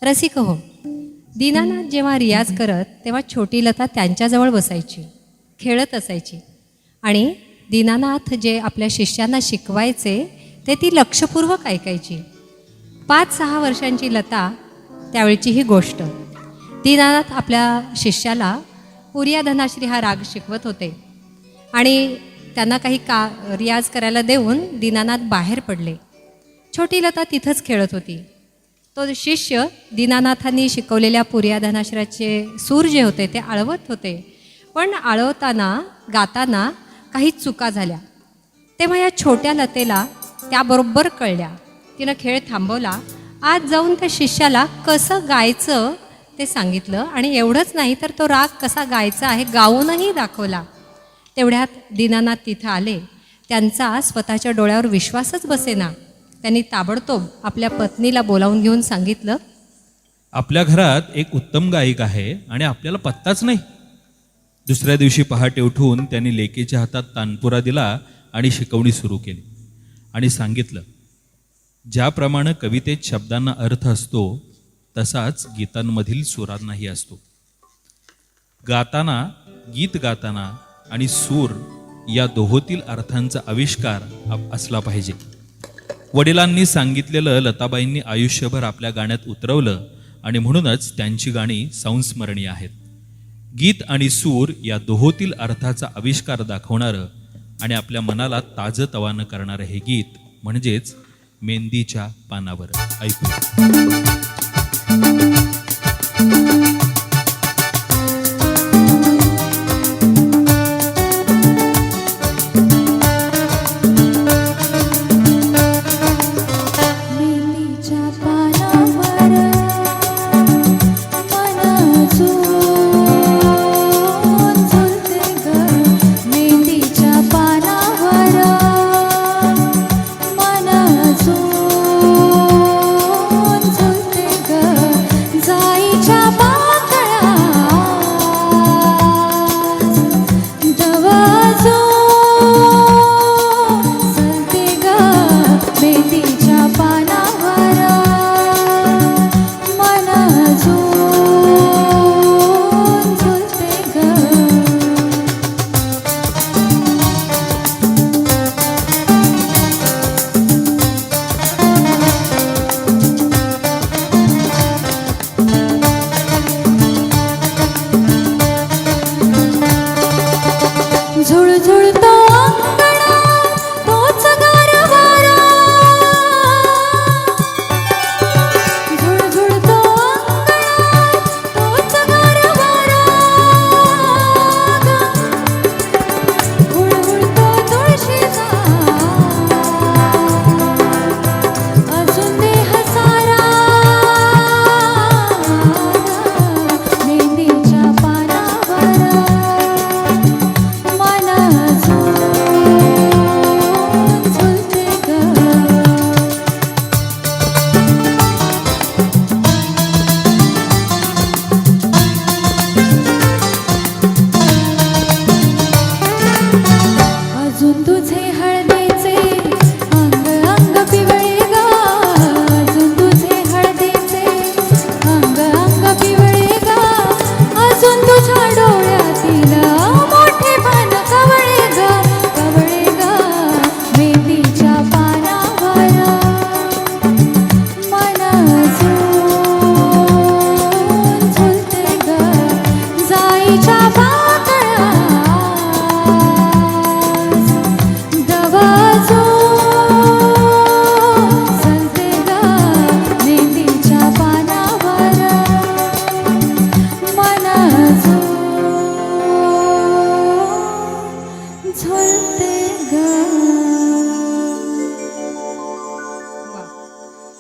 रसिक हो, दीनानाथ जेव्हा रियाज करत तेव्हा छोटी लता त्यांच्याजवळ बसायची, खेळत असायची आणि दीनानाथ जे आपल्या शिष्यांना शिकवायचे ते ती लक्षपूर्वक ऐकायची. 5-6 वर्षांची लता त्यावेळची ही गोष्ट. दीनानाथ आपल्या शिष्याला पुरिया धनाश्री हा राग शिकवत होते आणि त्यांना काही रियाज करायला देऊन दीनानाथ बाहेर पडले. छोटी लता तिथंच खेळत होती. तो शिष्य दीनानाथांनी शिकवलेल्या पुरिया धनाश्राचे सूर जे होते ते आळवत होते, पण आळवताना गाताना काही चुका झाल्या. तेव्हा या छोट्या लतेला त्याबरोबर कळल्या. तिनं खेळ थांबवला, आज जाऊन त्या शिष्याला कसं गायचं ते सांगितलं आणि एवढंच नाही तर तो राग कसा गायचा आहे गाऊनही दाखवला. तेवढ्यात दीनानाथ तिथं आले. त्यांचा स्वतःच्या डोळ्यावर विश्वासच बसेना. त्यांनी ताबडतोब आपल्या पत्नीला बोलावून घेऊन सांगितलं, आपल्या घरात एक उत्तम गायक आहे आणि आपल्याला पत्ताच नाही. दुसऱ्या दिवशी पहाटे उठून त्यांनी लेकीच्या हातात तानपुरा दिला आणि शिकवणी सुरू केली आणि सांगितलं, ज्याप्रमाणे कवितेत शब्दांना अर्थ असतो तसाच गीतांमधील सुरांनाही असतो. गीत गाताना आणि सूर या दोहोतील अर्थांचा आविष्कार असला पाहिजे. वडिलांनी सांगितलेलं लताबाईंनी आयुष्यभर आपल्या गाण्यात उतरवलं आणि म्हणूनच त्यांची गाणी संस्मरणीय आहेत. गीत आणि सूर या दोहोतील अर्थाचा आविष्कार दाखवणारं आणि आपल्या मनाला ताजंतवानं करणारं हे गीत म्हणजेच मेंदीच्या पानावर. ऐकूया.